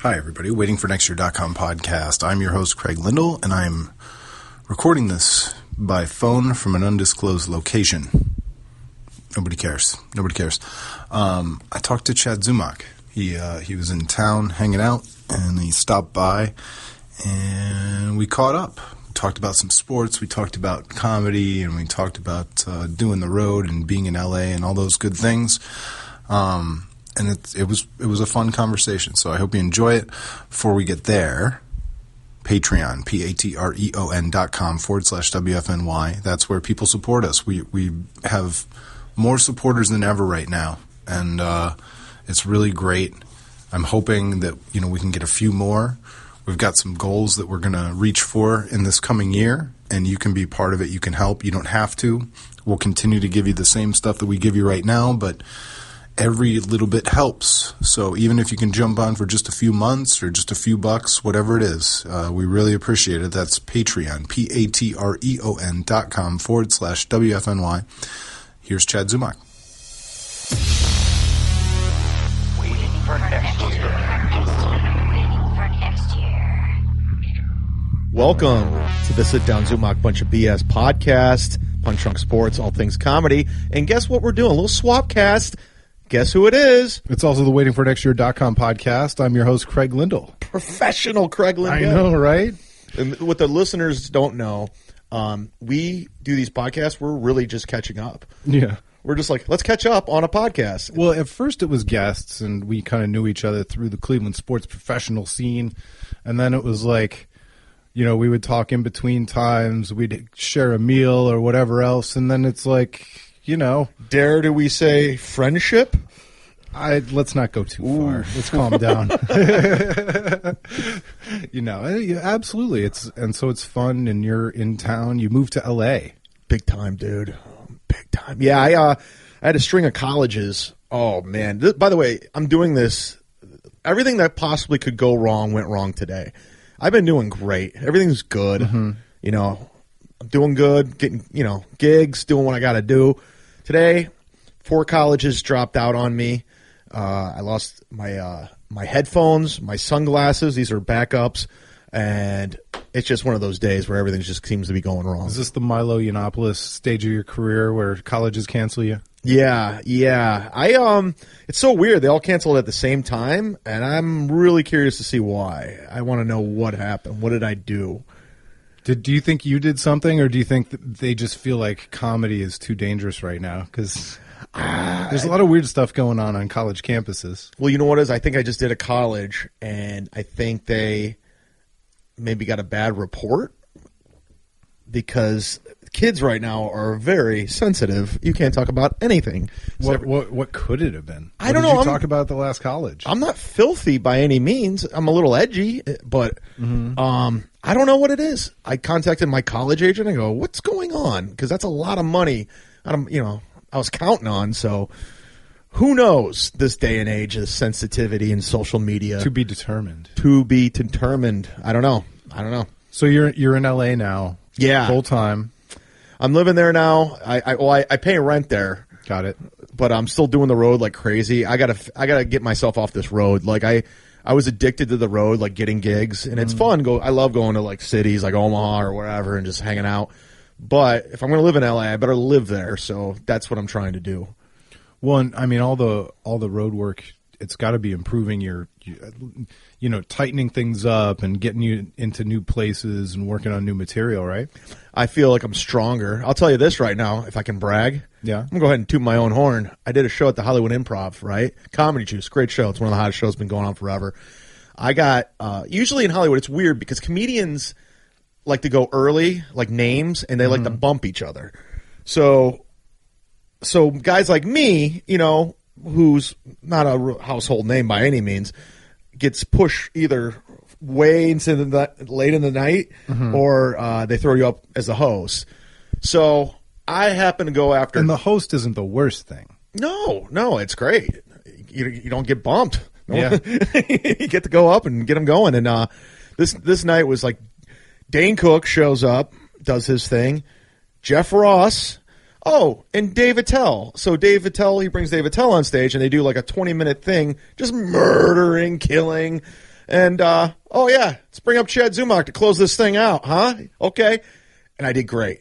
Hi, everybody. waitingfornextyear.com podcast. I'm your host, Craig Lindell, and I'm recording this by phone from an undisclosed location. Nobody cares. I talked to Chad Zumock. He was in town hanging out, and he stopped by, and we caught up. We talked about some sports. We talked about comedy, and we talked about doing the road and being in LA and all those good things. And it was a fun conversation, so I hope you enjoy it. Before we get there, Patreon, patreon.com/WFNY. That's where people support us. We have more supporters than ever right now, and it's really great. I'm hoping that we can get a few more. We've got some goals that we're going to reach for in this coming year, and you can be part of it. You can help. You don't have to. We'll continue to give you the same stuff that we give you right now, but every little bit helps. So even if you can jump on for just a few months or just a few bucks, whatever it is, we really appreciate it. That's Patreon, patreon.com/WFNY. Here's Chad Zumock. Waiting for next year. Welcome to the Sit Down Zumock Bunch of BS podcast, Punch Drunk Sports, all things comedy. And guess what we're doing? A little swap cast. Guess who it is? It's also the waitingfornextyear.com podcast. I'm your host, Craig Lindell. Professional Craig Lindell. I know, right? And what the listeners don't know, we do these podcasts, we're really just catching up. Yeah. We're just like, let's catch up on a podcast. Well, at first it was guests, and we kind of knew each other through the Cleveland sports professional scene. And then it was like, we would talk in between times. We'd share a meal or whatever else. And then it's like, dare do we say friendship? Let's not go too far. Let's calm down. Absolutely. So it's fun, and you're in town. You moved to LA. Big time, dude. Big time. Yeah, I had a string of colleges. Oh, man. By the way, I'm doing this. Everything that possibly could go wrong went wrong today. I've been doing great. Everything's good. Mm-hmm. I'm doing good, getting, gigs, doing what I got to do. Today, 4 colleges dropped out on me. I lost my headphones, my sunglasses. These are backups. And it's just one of those days where everything just seems to be going wrong. Is this the Milo Yiannopoulos stage of your career where colleges cancel you? Yeah. It's so weird. They all canceled at the same time, and I'm really curious to see why. I want to know what happened. What did I do? Do you think you did something, or do you think that they just feel like comedy is too dangerous right now? Because there's a lot of weird stuff going on college campuses. Well, you know what it is? I think I just did a college, and I think they maybe got a bad report because kids right now are very sensitive. You can't talk about anything. What could it have been? I don't know. What did you talk about at the last college? I'm not filthy by any means. I'm a little edgy, but I don't know what it is. I contacted my college agent. I go, what's going on? Because that's a lot of money. I was counting on. So who knows this day and age of sensitivity and social media. To be determined. I don't know. So you're in LA now. Yeah. Full time. I'm living there now. I pay rent there. Got it. But I'm still doing the road like crazy. I gotta get myself off this road. Like I was addicted to the road, like getting gigs, and it's fun. I love going to like cities like Omaha or wherever and just hanging out. But if I'm going to live in LA, I better live there. So that's what I'm trying to do. Well, I mean, all the road work, it's got to be improving your tightening things up and getting you into new places and working on new material, right? I feel like I'm stronger. I'll tell you this right now, if I can brag. Yeah. I'm going to go ahead and toot my own horn. I did a show at the Hollywood Improv, right? Comedy Juice, great show. It's one of the hottest shows, been going on forever. I got, usually in Hollywood, it's weird because comedians like to go early, like names, and they like to bump each other. So guys like me, who's not a household name by any means, gets pushed either way into late in the night or they throw you up as the host. So I happen to go after... And the host isn't the worst thing. No, it's great. You don't get bumped. Yeah. You get to go up and get them going. And this night was like Dane Cook shows up, does his thing. Jeff Ross... Oh, and Dave Attell. So Dave Attell, he brings Dave Attell on stage, and they do like a 20-minute thing, just murdering, killing. And, oh, yeah, let's bring up Chad Zumock to close this thing out, huh? Okay. And I did great.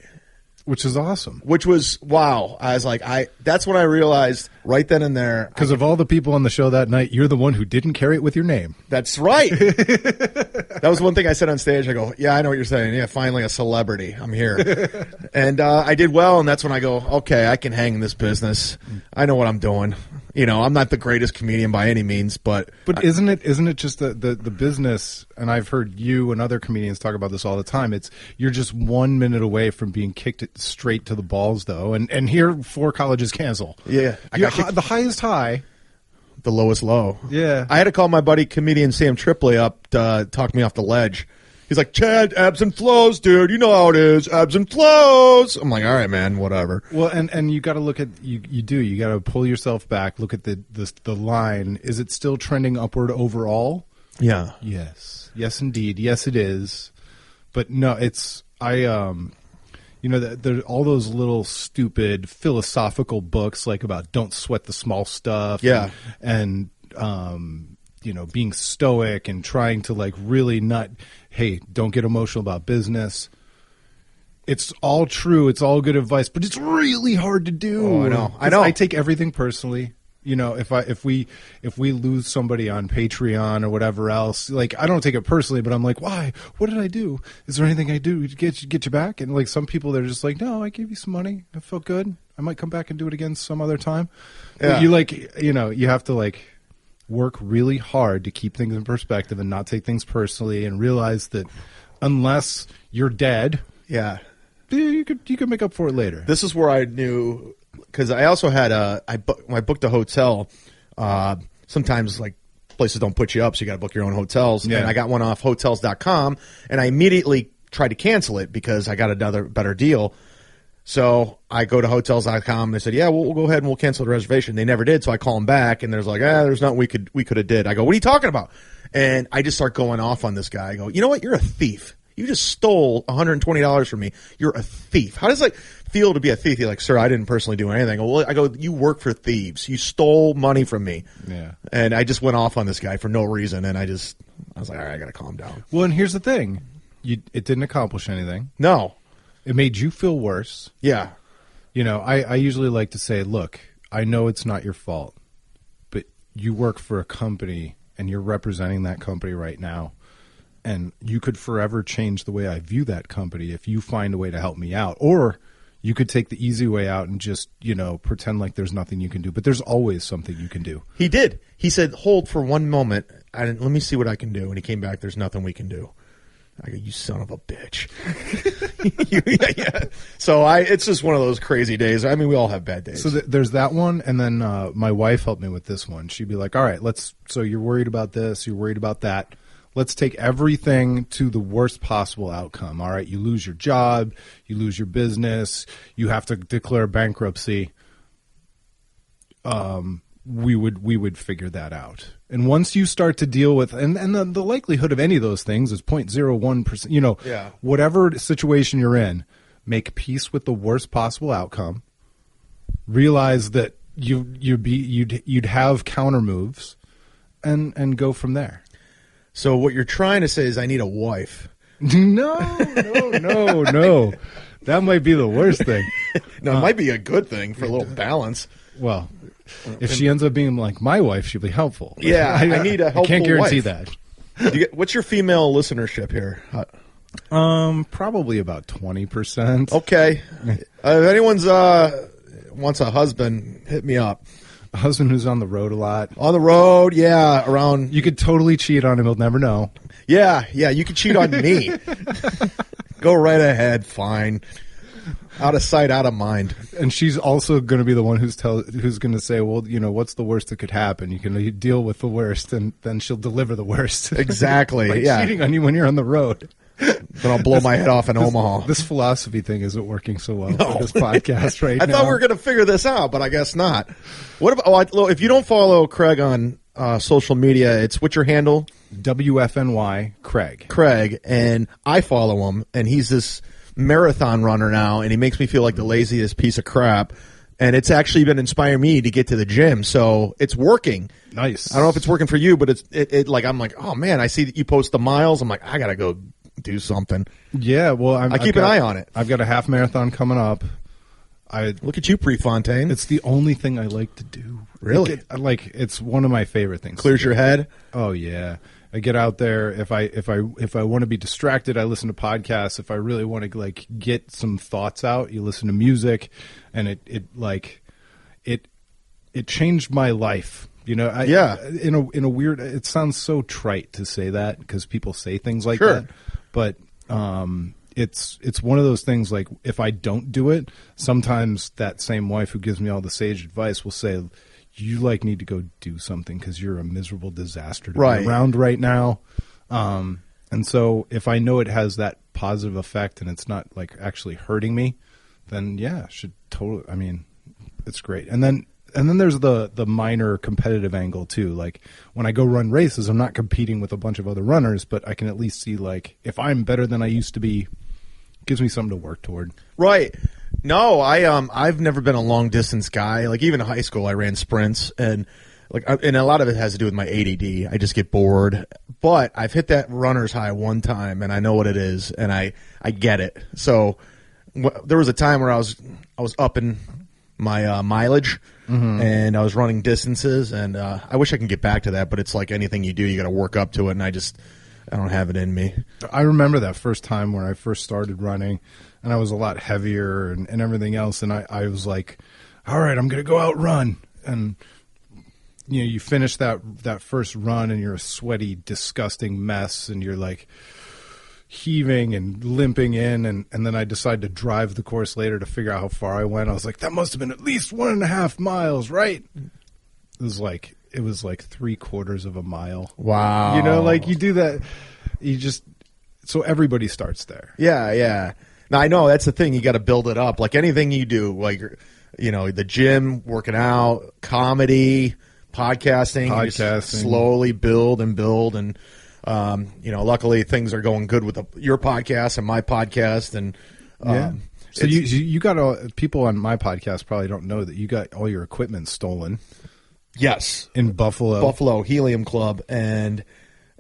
Which is awesome. Which was, wow. I was like, that's when I realized right then and there. Because of all the people on the show that night, you're the one who didn't carry it with your name. That's right. That was one thing I said on stage. I go, yeah, I know what you're saying. Yeah, finally a celebrity. I'm here. And I did well, and that's when I go, okay, I can hang in this business. I know what I'm doing. You know, I'm not the greatest comedian by any means, but isn't it just the business? And I've heard you and other comedians talk about this all the time. You're just 1 minute away from being kicked straight to the balls, though. And here, 4 colleges cancel. Yeah, The highest high, the lowest low. Yeah, I had to call my buddy comedian Sam Tripoli up to talk me off the ledge. He's like, Chad, ebbs and flows, dude. You know how it is, ebbs and flows. I'm like, all right, man, whatever. Well, and you got to look at you got to pull yourself back. Look at the line. Is it still trending upward overall? Yeah. Yes, indeed. Yes, it is. But no, there's all those little stupid philosophical books like about don't sweat the small stuff. Yeah, and being stoic and trying to like really not, hey, don't get emotional about business. It's all true. It's all good advice, but it's really hard to do. Oh, I know. I take everything personally. You know, if we lose somebody on Patreon or whatever else, like I don't take it personally, but I'm like, why? What did I do? Is there anything I do to get you back? And like some people, they're just like, no, I gave you some money. I felt good. I might come back and do it again some other time. Yeah. But you have to like work really hard to keep things in perspective and not take things personally and realize that unless you're dead, yeah, you could make up for it later. This is where I knew, because I also had I booked a hotel. Sometimes like places don't put you up, so you got to book your own hotels. Yeah. And I got one off Hotels.com, and I immediately tried to cancel it because I got another better deal. So I go to Hotels.com, and they said, yeah, we'll go ahead and we'll cancel the reservation. They never did, so I call them back, and there's like, there's nothing we could have did. I go, what are you talking about? And I just start going off on this guy. I go, you know what? You're a thief. You just stole $120 from me. You're a thief. How does it feel to be a thief? You're like, sir, I didn't personally do anything. I go, you work for thieves. You stole money from me. Yeah. And I just went off on this guy for no reason, and I was like, all right, I got to calm down. Well, and here's the thing. It didn't accomplish anything. No. It made you feel worse. Yeah. You know, I usually like to say, look, I know it's not your fault, but you work for a company and you're representing that company right now. And you could forever change the way I view that company if you find a way to help me out. Or you could take the easy way out and just, pretend like there's nothing you can do. But there's always something you can do. He did. He said, hold for one moment. Let me see what I can do. And he came back, there's nothing we can do. I go, you son of a bitch. Yeah. So it's just one of those crazy days. I mean, we all have bad days. So there's that one. And then my wife helped me with this one. She'd be like, all right, so you're worried about this. You're worried about that. Let's take everything to the worst possible outcome. All right, you lose your job. You lose your business. You have to declare bankruptcy. We would figure that out. And once you start to deal with, and the likelihood of any of those things is 0.01%, whatever situation you're in, make peace with the worst possible outcome. Realize that you'd have counter moves and go from there. So what you're trying to say is I need a wife. No. That might be the worst thing. No, it might be a good thing for a little balance. Well, if she ends up being like my wife, she'll be helpful. Yeah, I need a helpful wife. I can't guarantee that. What's your female listenership here? Probably about 20%. Okay. If anyone's wants a husband, hit me up. A husband who's on the road a lot. On the road, yeah, around. You could totally cheat on him. He'll never know. Yeah, you could cheat on me. Go right ahead, fine. Out of sight, out of mind. And she's also going to be the one who's going to say, well, what's the worst that could happen? You can deal with the worst, and then she'll deliver the worst. Exactly. By yeah. cheating on you when you're on the road. Then I'll blow my head off in Omaha. This philosophy thing isn't working so well for this podcast right now. I thought we were going to figure this out, but I guess not. What about? If you don't follow Craig on social media, what's your handle? WFNY Craig. Craig, and I follow him, and he's this marathon runner now, and he makes me feel like the laziest piece of crap. and it's actually been inspiring me to get to the gym. So it's working. Nice. I don't know if it's working for you, but it like I'm like, oh man, I see that you post the miles. I'm like, I gotta go do something. Yeah, well, I keep an eye on it. I've got a half marathon coming up. Look at you, Prefontaine. It's the only thing I like to do. Really? It's one of my favorite things. Clears your head. Oh yeah. I get out there. If I want to be distracted, I listen to podcasts. If I really want to like get some thoughts out, you listen to music, and it changed my life. You know, in a weird. It sounds so trite to say that because people say things like that, but it's one of those things. Like if I don't do it, sometimes that same wife who gives me all the sage advice will say, you like need to go do something because you're a miserable disaster to be around right now. And so if I know it has that positive effect and it's not like actually hurting me, then yeah, should totally. I mean, it's great. And then there's the minor competitive angle too. Like when I go run races, I'm not competing with a bunch of other runners, but I can at least see like if I'm better than I used to be, it gives me something to work toward. Right. No, I've never been a long distance guy. Like even in high school, I ran sprints, and and a lot of it has to do with my ADD. I just get bored. But I've hit that runner's high one time, and I know what it is, and I get it. So there was a time where I was upping my mileage, and I was running distances, and I wish I can get back to that. But it's like anything you do, you got to work up to it, and I don't have it in me. I remember that first time when I first started running, and I was a lot heavier and everything else, and I was like, all right, I'm going to go out run. And you know, you finish that first run, and you're a sweaty, disgusting mess, and you're like heaving and limping in, and then I decided to drive the course later to figure out how far I went. I was like, that must have been at least 1.5 miles, right? It was like 3/4 of a mile. Wow. You know, like you do that, so everybody starts there. Yeah. Now I know that's the thing. You got to build it up. Like anything you do, like, you know, the gym, working out, comedy, podcasting. You just slowly build. And, you know, luckily things are going good with your podcast and my podcast. And, yeah. So you got people on my podcast probably don't know that you got all your equipment stolen. Yes. In Buffalo Helium Club. And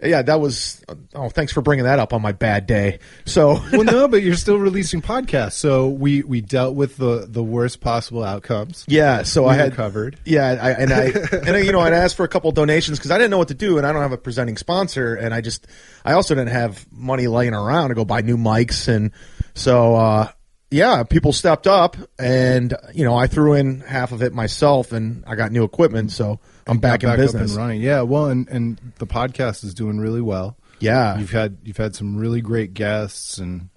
yeah, that was, thanks for bringing that up on my bad day. So, well, no, but you're still releasing podcasts. So we dealt with the worst possible outcomes. Yeah. So I had covered. Yeah. I you know, I'd asked for a couple of donations because I didn't know what to do, and I don't have a presenting sponsor. And I also didn't have money laying around to go buy new mics. And so, yeah, people stepped up, and you know, I threw in half of it myself, and I got new equipment, so I'm back in business. Up and running. Yeah, well, and the podcast is doing really well. Yeah, you've had some really great guests, and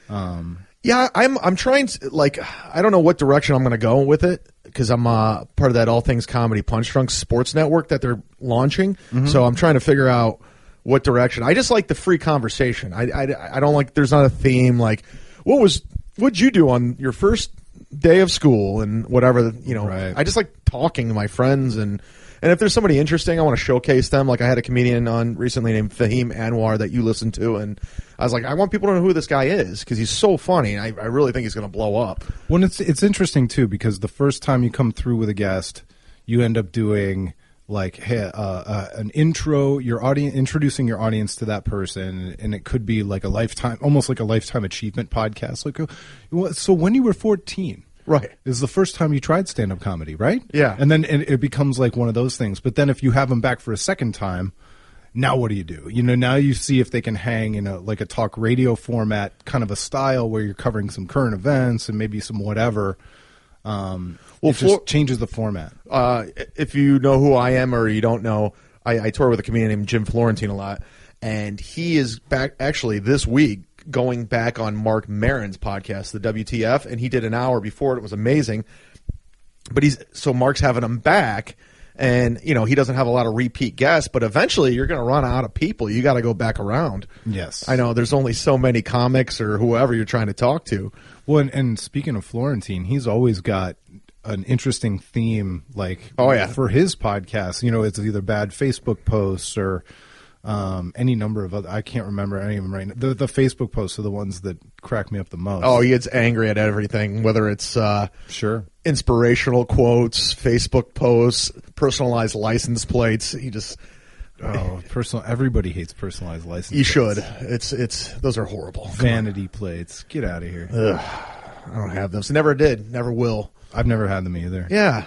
yeah, I'm trying to, like, I don't know what direction I'm going to go with it because I'm part of that All Things Comedy Punch Drunk Sports Network that they're launching. So I'm trying to figure out what direction. I just like the free conversation. I don't like, there's not a theme like what'd you do on your first day of school and whatever, you know. Right. I just like talking to my friends, and if there's somebody interesting, I want to showcase them. Like I had a comedian on recently named Fahim Anwar that you listened to, and I was like, I want people to know who this guy is because he's so funny, and I really think he's going to blow up. Well, it's interesting too because the first time you come through with a guest, you end up doing like an intro, introducing your audience to that person, and it could be like almost like a lifetime achievement podcast. Like, so when you were 14, right, is the first time you tried stand-up comedy, right? Yeah, and then it becomes like one of those things. But then if you have them back for a second time, now what do? You know, now you see if they can hang in a talk radio format, kind of a style where you're covering some current events and maybe some whatever. Well, it just changes the format. If you know who I am or you don't know, I tour with a comedian named Jim Florentine a lot, and he is back actually this week going back on Mark Maron's podcast, the WTF, and he did an hour before it. It was amazing. But Mark's having him back, and you know he doesn't have a lot of repeat guests, but eventually you're going to run out of people. You got to go back around. Yes, I know. There's only so many comics or whoever you're trying to talk to. Well, and speaking of Florentine, he's always got an interesting theme, like for his podcast. You know, it's either bad Facebook posts or any number of other. I can't remember any of them right now. The Facebook posts are the ones that crack me up the most. Oh, he gets angry at everything, whether it's sure, inspirational quotes, Facebook posts, personalized license plates. He just personal. Everybody hates personalized license. You plates. should. It's those are horrible. Vanity plates. Get out of here. Ugh, I don't have them. So never did. Never will. I've never had them either. Yeah.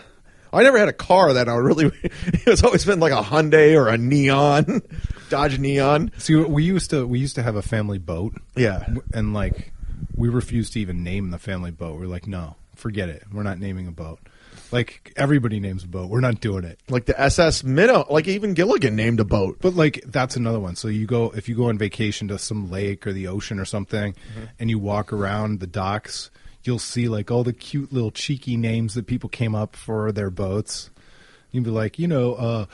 I never had a car that I really. It's always been like a Hyundai or a Neon, Dodge Neon. See, we used to have a family boat. Yeah, and like we refused to even name the family boat. We're like, no, forget it. We're not naming a boat. Like everybody names a boat. We're not doing it. Like the SS Minnow. Like even Gilligan named a boat. But like that's another one. So if you go on vacation to some lake or the ocean or something, and you walk around the docks. You'll see like all the cute little cheeky names that people came up for their boats. You'd be like, the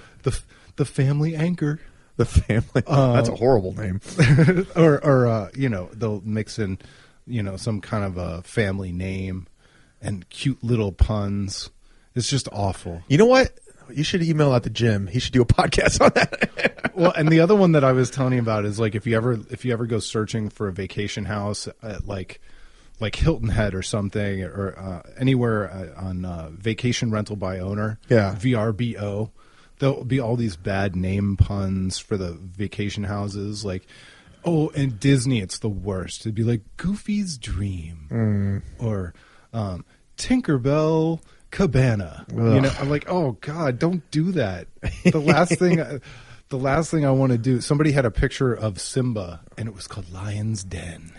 family anchor. The family. That's a horrible name. or they'll mix in, some kind of a family name and cute little puns. It's just awful. You know what? You should email out to Jim. He should do a podcast on that. Well, and the other one that I was telling you about is like if you ever go searching for a vacation house at like Hilton Head or something, or anywhere on vacation rental by owner, VRBO, there'll be all these bad name puns for the vacation houses. Like, and Disney, it's the worst. It'd be like Goofy's Dream or Tinkerbell Cabana. Ugh. I'm like, oh God, don't do that. The last thing I want to do. Somebody had a picture of Simba, and it was called Lion's Den.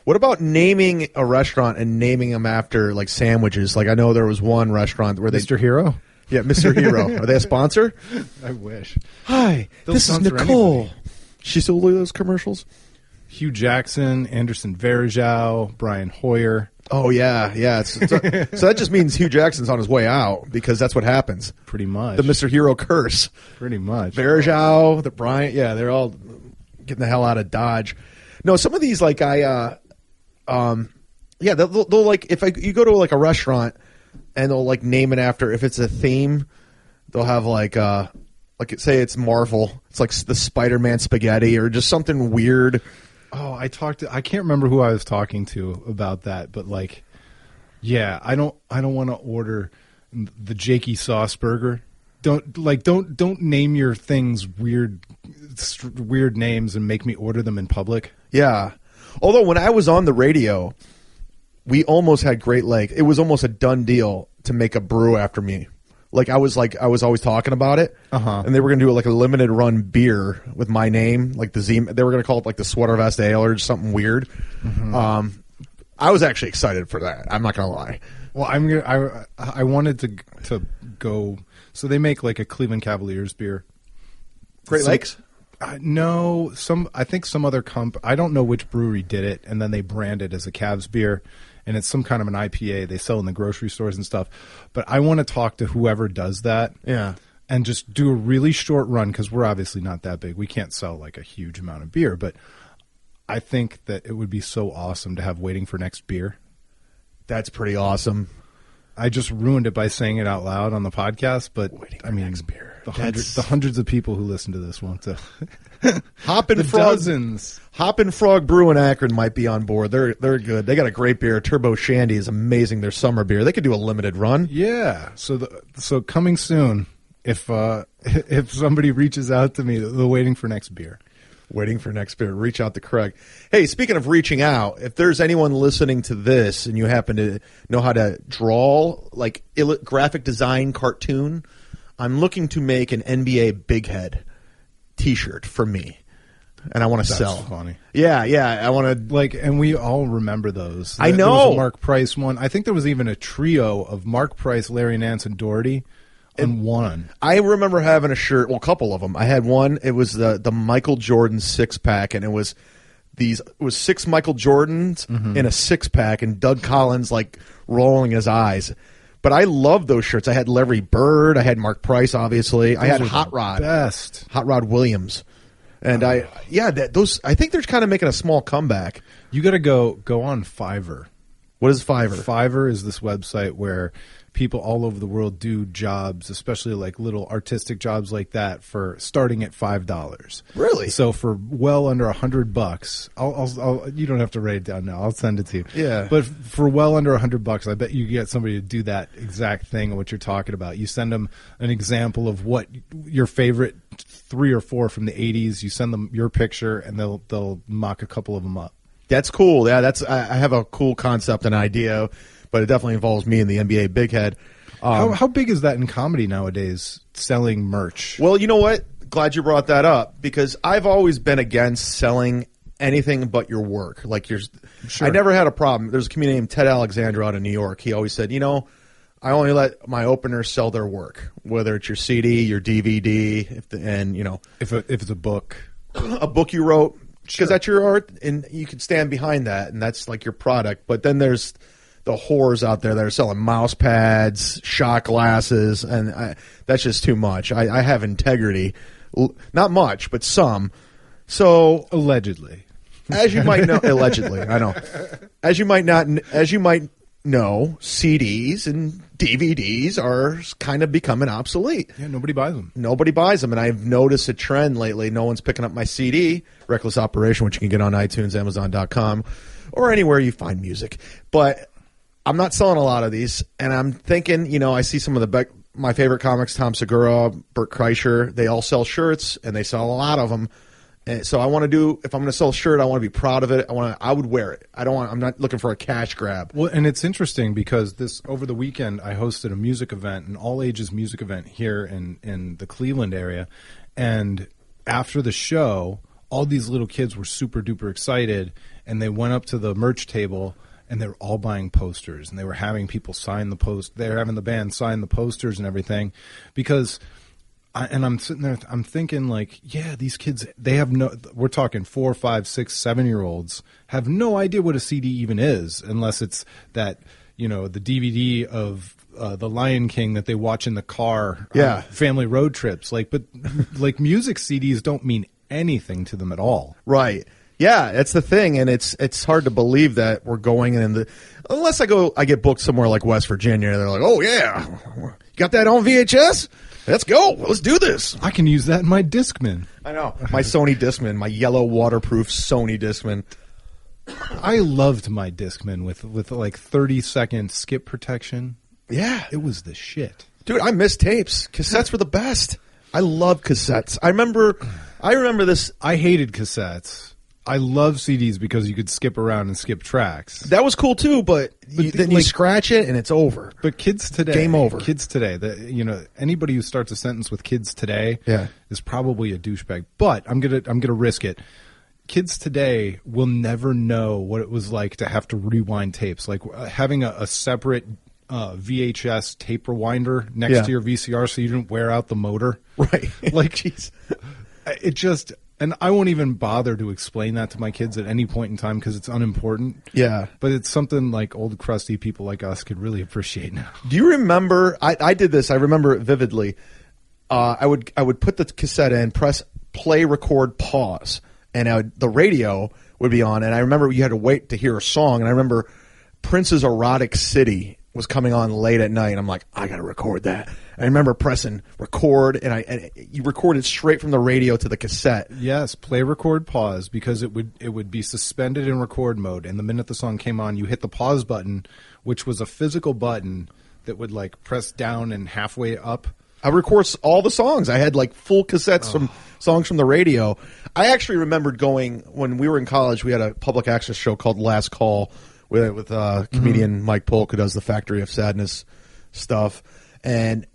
What about naming a restaurant and naming them after like sandwiches? Like I know there was one restaurant where Mr. Hero? Yeah, Mr. Hero. Are they a sponsor? I wish. Hi, this is Nicole. Anybody. She still do those commercials? Hugh Jackson, Anderson Varejao, Brian Hoyer. Oh, yeah. So that just means Hugh Jackson's on his way out because that's what happens. Pretty much. The Mr. Hero curse. Pretty much. Varejao, the Brian. Yeah, they're all getting the hell out of Dodge. No, some of these like they'll like you go to like a restaurant and they'll like name it after if it's a theme, they'll have like say it's Marvel, it's like the Spider-Man spaghetti or just something weird. Oh, I can't remember who I was talking to about that, but like, yeah, I don't want to order the Jakey sauce burger. Don't name your things weird names and make me order them in public. Yeah. Although when I was on the radio, we almost had Great Lake. It was almost a done deal to make a brew after me. I was always talking about it, and they were going to do like a limited run beer with my name, like the Z. They were going to call it like the Sweater Vest Ale or something weird. Mm-hmm. I was actually excited for that. I'm not going to lie. Well, I wanted to go. So they make like a Cleveland Cavaliers beer. Great Lakes. No, I think some other I don't know which brewery did it, and then they brand it as a Cavs beer, and it's some kind of an IPA they sell in the grocery stores and stuff. But I want to talk to whoever does that, and just do a really short run because we're obviously not that big. We can't sell like a huge amount of beer, but I think that it would be so awesome to have Waiting for Next Beer. That's pretty awesome. I just ruined it by saying it out loud on the podcast, but next beer. The hundreds of people who listen to this want to. Hoppin' Frog Brew in Akron might be on board. They're good. They got a great beer. Turbo Shandy is amazing. Their summer beer. They could do a limited run. Yeah. So coming soon. If somebody reaches out to me, they're Waiting for Next Beer. Waiting for Next Beer. Reach out to Craig. Hey, speaking of reaching out, if there's anyone listening to this and you happen to know how to draw like graphic design cartoon, I'm looking to make an NBA Big Head T-shirt for me, and I want to sell. That's funny. Yeah, I want to and we all remember those. I know. There was a Mark Price one. I think there was even a trio of Mark Price, Larry Nance, and Doherty. And one. I remember having a shirt, well, a couple of them. I had one. It was the Michael Jordan 6-pack, and it was 6 Michael Jordans in a 6-pack, and Doug Collins like rolling his eyes. But I loved those shirts. I had Larry Bird. I had Mark Price, obviously. Those I had Hot Rod. Best. Hot Rod Williams. And I think they're kind of making a small comeback. You got to go on Fiverr. What is Fiverr? Fiverr is this website where people all over the world do jobs, especially like little artistic jobs like that, for starting at $5. Really? So for well under $100, I'll you don't have to write it down now. I'll send it to you. Yeah. But for well under $100, I bet you get somebody to do that exact thing of what you're talking about. You send them an example of what your favorite 3 or 4 from the 80s. You send them your picture, and they'll mock a couple of them up. That's cool. Yeah, I have a cool concept and idea, but it definitely involves me and the NBA big head. How big is that in comedy nowadays, selling merch? Well, you know what? Glad you brought that up, because I've always been against selling anything but your work. Like I never had a problem. There's a comedian named Ted Alexander out of New York. He always said, I only let my openers sell their work, whether it's your CD, your DVD, if it's a book, a book you wrote. Because that's your art, and you can stand behind that, and that's like your product. But then there's the whores out there that are selling mouse pads, shot glasses, and that's just too much. I have integrity, not much, but some. So allegedly, as you might know, allegedly, I know, as you might know, CDs and DVDs are kind of becoming obsolete. Yeah, nobody buys them. Nobody buys them, and I've noticed a trend lately. No one's picking up my CD, Reckless Operation, which you can get on iTunes, Amazon.com, or anywhere you find music. But I'm not selling a lot of these, and I'm thinking, I see some of my favorite comics, Tom Segura, Bert Kreischer, they all sell shirts, and they sell a lot of them. And so I want to do, if I'm going to sell a shirt, I want to be proud of it. I would wear it. I'm not looking for a cash grab. Well, and it's interesting because over the weekend, I hosted a music event, an all ages music event here in the Cleveland area. And after the show, all these little kids were super duper excited, and they went up to the merch table, and they were all buying posters, and they were having people sign the post. They were having the band sign the posters and everything, because I'm sitting there, I'm thinking, like, yeah, these kids, we're talking 4, 5, 6, 7-year-olds have no idea what a CD even is, unless it's that, the DVD of The Lion King that they watch in the car on family road trips. But music CDs don't mean anything to them at all. Right. Yeah, that's the thing, and it's hard to believe that we're going unless I get booked somewhere like West Virginia, and they're like, oh yeah, you got that on VHS? Let's go. Let's do this. I can use that in my Discman. I know. My Sony Discman, my yellow waterproof Sony Discman. I loved my Discman with like 30-second skip protection. Yeah. It was the shit. Dude, I miss tapes. Cassettes were the best. I love cassettes. I remember this. I hated cassettes. I love CDs because you could skip around and skip tracks. That was cool too, but then you scratch it and it's over. But kids today, game over. Kids today, anybody who starts a sentence with kids today, is probably a douchebag. But I'm gonna risk it. Kids today will never know what it was like to have to rewind tapes, like having a separate VHS tape rewinder next to your VCR so you didn't wear out the motor. Right. Like, jeez, it just. And I won't even bother to explain that to my kids at any point in time because it's unimportant. Yeah. But it's something like old crusty people like us could really appreciate now. Do you remember, I did this, I remember it vividly. I would put the cassette in, press play, record, pause, and the radio would be on. And I remember you had to wait to hear a song. And I remember Prince's Erotic City was coming on late at night. I'm like, I got to record that. I remember pressing record, and you recorded straight from the radio to the cassette. Yes, play, record, pause, because it would be suspended in record mode, and the minute the song came on, you hit the pause button, which was a physical button that would like press down and halfway up. I record all the songs. I had like full cassettes from songs from the radio. I actually remembered going when we were in college. We had a public access show called Last Call with comedian Mike Polk, who does the Factory of Sadness stuff. And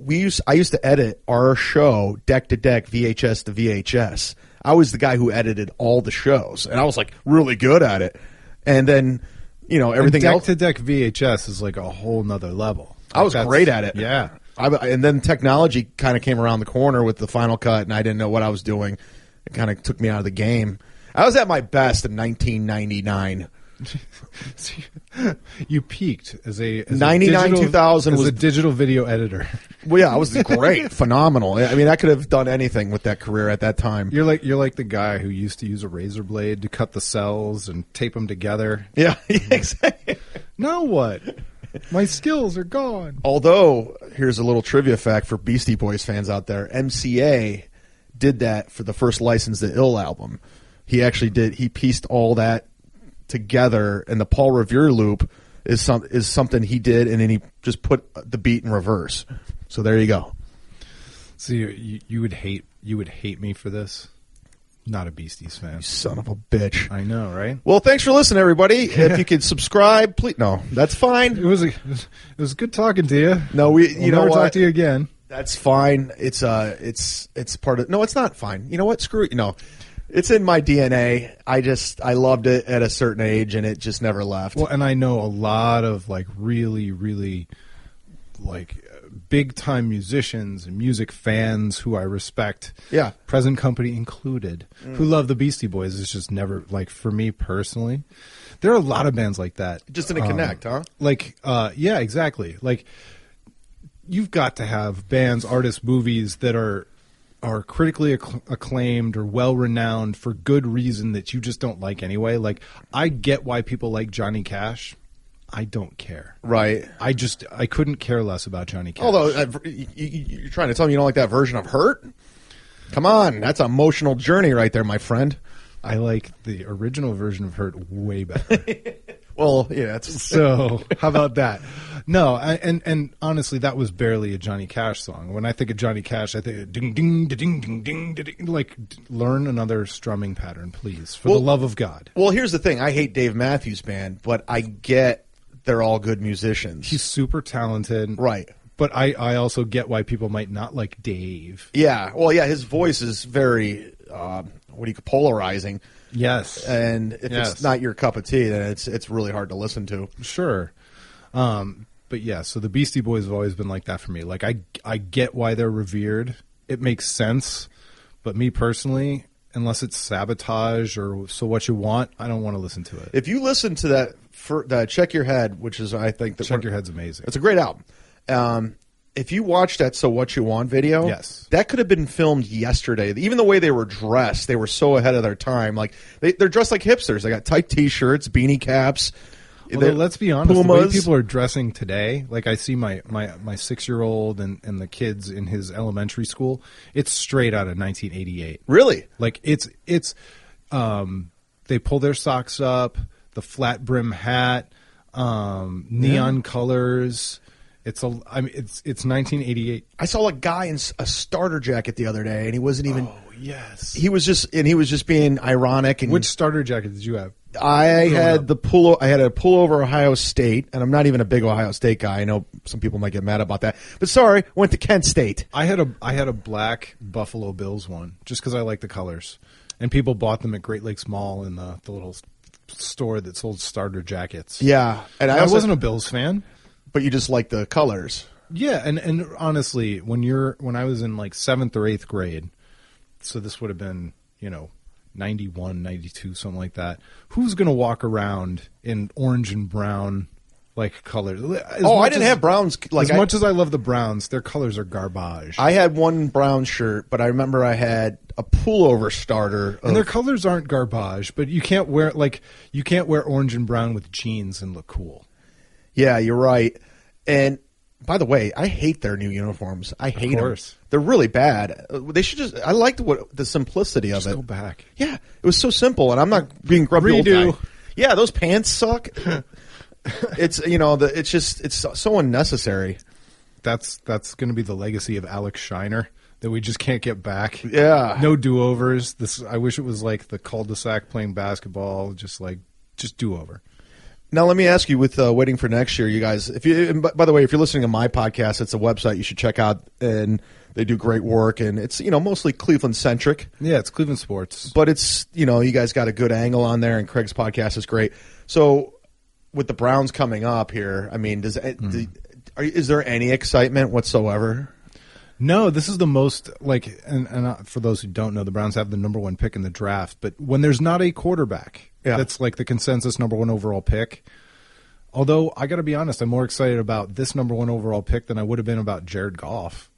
I used to edit our show deck to deck, VHS to VHS. I was the guy who edited all the shows, and I was like really good at it. And then, everything else. Deck to deck VHS is like a whole nother level. I was great at it. Yeah. And then technology kind of came around the corner with the Final Cut, and I didn't know what I was doing. It kind of took me out of the game. I was at my best in 1999. You peaked as a 2000 was a digital video editor. Well, yeah, I was great, phenomenal. I mean, I could have done anything with that career at that time. You're like the guy who used to use a razor blade to cut the cells and tape them together. Yeah, exactly. Now what? My skills are gone. Although, here's a little trivia fact for Beastie Boys fans out there. MCA did that for the first License to Ill album. He pieced all that together, and the Paul Revere loop is something he did, and then he just put the beat in reverse. So there you go. So you would hate me for this? Not a Beasties fan. You son of a bitch. I know, right? Well, thanks for listening, everybody. If you could subscribe, please. No, that's fine. It was good talking to you. No, We'll you know never what? talk to you again. That's fine. It's part of. No, it's not fine. You know what? Screw it. No, it's in my DNA. I loved it at a certain age, and it just never left. Well, and I know a lot of like really, really like big time musicians and music fans who I respect. Yeah. Present company included, who love the Beastie Boys. It's just never like for me personally. There are a lot of bands like that. Just didn't connect, huh? Like, yeah, exactly. Like, you've got to have bands, artists, movies that are critically acclaimed or well renowned for good reason that you just don't like anyway. Like, I get why people like Johnny Cash. I don't care. Right. I couldn't care less about Johnny Cash. Although you're trying to tell me you don't like that version of Hurt? Come on, that's an emotional journey right there, my friend. I like the original version of Hurt way better. Well, yeah. So how about that? No, and honestly, that was barely a Johnny Cash song. When I think of Johnny Cash, I think ding ding ding ding ding ding. Like, learn another strumming pattern, please, for the love of God. Well, here's the thing: I hate Dave Matthews Band, but I get they're all good musicians. He's super talented, right? But I also get why people might not like Dave. Yeah, well, yeah, his voice is very polarizing. Yes, and if it's not your cup of tea, then it's really hard to listen to. Sure. But yeah, so the Beastie Boys have always been like that for me. Like, I get why they're revered. It makes sense. But me personally, unless it's Sabotage or So What You Want, I don't want to listen to it. If you listen to that Check Your Head, which is, I think... Check Your Head's amazing. It's a great album. If you watch that So What You Want video, yes, that could have been filmed yesterday. Even the way they were dressed, they were so ahead of their time. Like, they're dressed like hipsters. They got tight T-shirts, beanie caps... Although, let's be honest, Pumas. The way people are dressing today, like I see my 6-year-old and the kids in his elementary school, it's straight out of 1988. Really? Like, it's they pull their socks up, the flat brim hat, neon colors. It's 1988. I saw a guy in a starter jacket the other day, and he wasn't even. Oh yes. He was just being ironic. And which starter jacket did you have? I had a pullover Ohio State, and I'm not even a big Ohio State guy. I know some people might get mad about that, but sorry, went to Kent State. I had a black Buffalo Bills one just because I like the colors, and people bought them at Great Lakes Mall in the little store that sold starter jackets. Yeah, and I wasn't a Bills fan, but you just like the colors. Yeah, and honestly, when I was in like 7th or 8th grade, so this would have been 91, 92, something like that. Who's going to walk around in orange and brown like colors? I didn't have browns. Like, as much as I love the Browns, their colors are garbage. I had one brown shirt, but I remember I had a pullover starter. And their colors aren't garbage, but you can't wear orange and brown with jeans and look cool. Yeah, you're right. And by the way, I hate their new uniforms. I hate them. They're really bad. They should just. I liked the simplicity of it. Go back. Yeah, it was so simple, and I'm not being grumpy old guy. Yeah, those pants suck. It's so unnecessary. That's going to be the legacy of Alex Shiner that we just can't get back. Yeah, no do-overs. I wish it was like the cul-de-sac playing basketball, just do-over. Now, let me ask you, with waiting for next year, you guys, by the way, if you're listening to my podcast, it's a website you should check out, and they do great work, and it's, mostly Cleveland-centric. Yeah, it's Cleveland sports. But it's, you guys got a good angle on there, and Craig's podcast is great. So, with the Browns coming up here, I mean, is there any excitement whatsoever? No, this is the most, and for those who don't know, the Browns have the number 1 pick in the draft, but when there's not a quarterback, that's like the consensus number 1 overall pick. Although, I got to be honest, I'm more excited about this number 1 overall pick than I would have been about Jared Goff.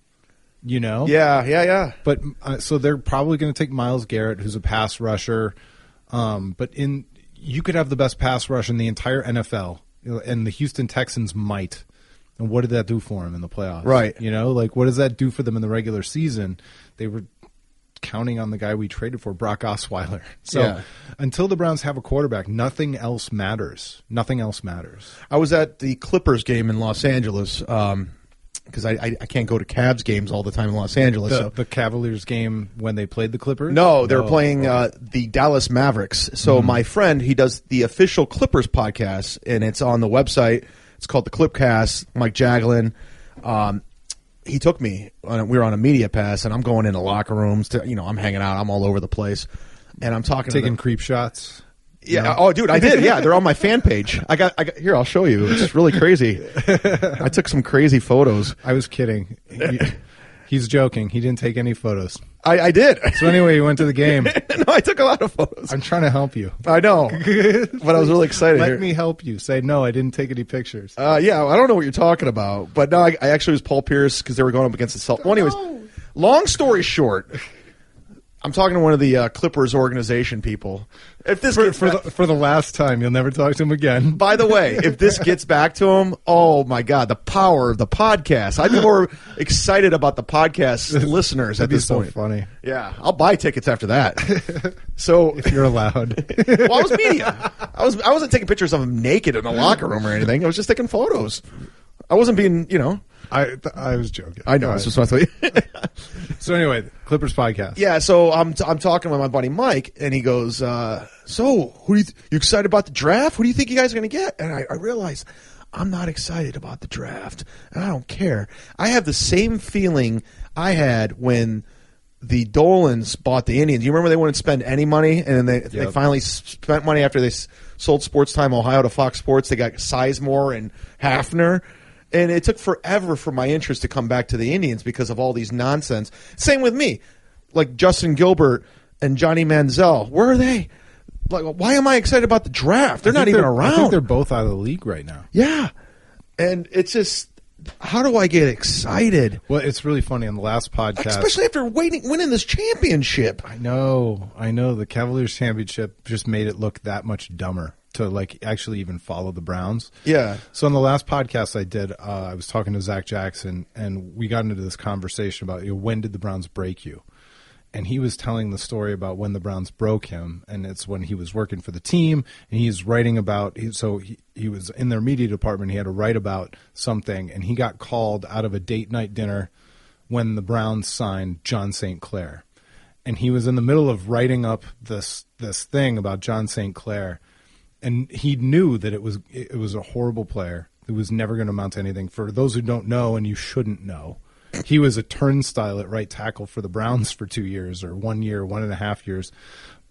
Yeah. But so they're probably going to take Myles Garrett, who's a pass rusher. But you could have the best pass rush in the entire NFL, and the Houston Texans might. And what did that do for him in the playoffs? Right. Like what does that do for them in the regular season? They were counting on the guy we traded for, Brock Osweiler. So until the Browns have a quarterback, nothing else matters. Nothing else matters. I was at the Clippers game in Los Angeles because I can't go to Cavs games all the time in Los Angeles. The Cavaliers game when they played the Clippers? No, they were playing the Dallas Mavericks. So my friend, he does the official Clippers podcast, and it's on the website. It's called the Clipcast. Mike Jaglin. He took me. We were on a media pass, and I'm going into locker rooms. I'm hanging out. I'm all over the place, and I'm taking creep shots. Yeah. No? Oh, dude, I did. Yeah, they're on my fan page. I got here. I'll show you. It's really crazy. I took some crazy photos. I was kidding. He's joking. He didn't take any photos. I did. So anyway, you went to the game. No, I took a lot of photos. I'm trying to help you. I know, but I was really excited. Let me help you. Say, no, I didn't take any pictures. Yeah, I don't know what you're talking about. But no, I actually was Paul Pierce because they were going up against the Celtics. Well, anyways, long story short, I'm talking to one of the Clippers organization people. If this for the last time, you'll never talk to him again. By the way, if this gets back to him, oh my God, the power of the podcast! I'd be more excited about the podcast listeners at this point. Funny. Yeah, I'll buy tickets after that. So if you're allowed. Well, I was media. I wasn't taking pictures of him naked in the locker room or anything. I was just taking photos. I wasn't being, I was joking. I know. It's just my thing. So anyway, Clippers podcast. Yeah. So I'm talking with my buddy Mike, and he goes, "So who you excited about the draft? Who do you think you guys are going to get?" And I realized I'm not excited about the draft, and I don't care. I have the same feeling I had when the Dolans bought the Indians. You remember they wouldn't spend any money, and then they finally spent money after they sold Sports Time Ohio to Fox Sports. They got Sizemore and Hafner. And it took forever for my interest to come back to the Indians because of all these nonsense. Same with me. Like Justin Gilbert and Johnny Manziel. Where are they? Like, why am I excited about the draft? They're not even around. I think they're both out of the league right now. Yeah. And it's just, how do I get excited? Well, it's really funny on the last podcast. Especially after winning this championship. I know. The Cavaliers championship just made it look that much dumber to actually even follow the Browns. Yeah. So on the last podcast I did, I was talking to Zach Jackson, and we got into this conversation about when did the Browns break you? And he was telling the story about when the Browns broke him, and it's when he was working for the team, and he's writing about. He was in their media department. He had to write about something, and he got called out of a date night dinner when the Browns signed John St. Clair, and he was in the middle of writing up this thing about John St. Clair. And he knew that it was a horrible player. It was never going to amount to anything. For those who don't know, and you shouldn't know, he was a turnstile at right tackle for the Browns for 2 years, or 1 year, 1.5 years.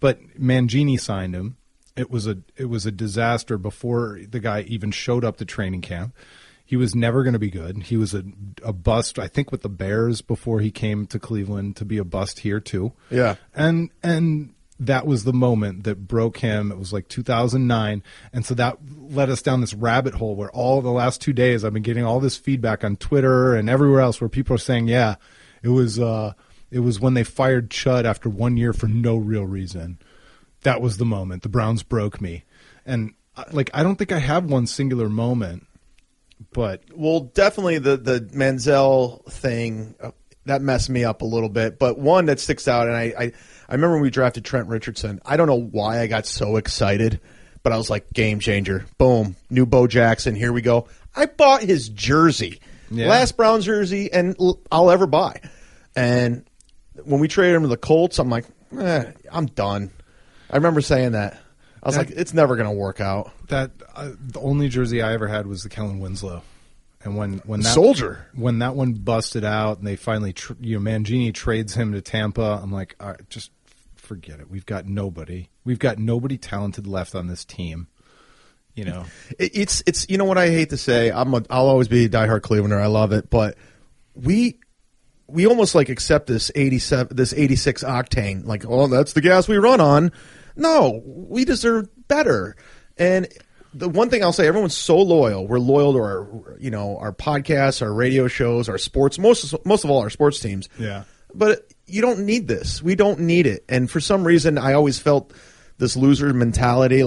But Mangini signed him. It was a disaster before the guy even showed up to training camp. He was never going to be good. He was a bust, I think, with the Bears before he came to Cleveland to be a bust here too. Yeah. And that was the moment that broke him. It was like 2009. And so that led us down this rabbit hole where all the last 2 days I've been getting all this feedback on Twitter and everywhere else where people are saying, yeah, it was when they fired Chud after 1 year for no real reason. That was the moment. The Browns broke me. And I don't think I have one singular moment, but. Well, definitely the Manziel thing, that messed me up a little bit. But one that sticks out, and I remember when we drafted Trent Richardson. I don't know why I got so excited, but I was like, game changer. Boom. New Bo Jackson. Here we go. I bought his jersey. Yeah. Last Browns jersey and I'll ever buy. And when we traded him to the Colts, I'm like, I'm done. I remember saying that. I was like, it's never going to work out. The only jersey I ever had was the Kellen Winslow. And when that Soldier, when that one busted out, and they finally, Mangini trades him to Tampa, I'm like, all right, just forget it. We've got nobody. We've got nobody talented left on this team. It's you know what I hate to say. I'll always be a diehard Clevelander. I love it, but we almost accept this 86 octane. Like, oh, that's the gas we run on. No, we deserve better. And the one thing I'll say, everyone's so loyal. We're loyal to our podcasts, our radio shows, our sports, most of all our sports teams. Yeah. But you don't need this. We don't need it. And for some reason, I always felt this loser mentality,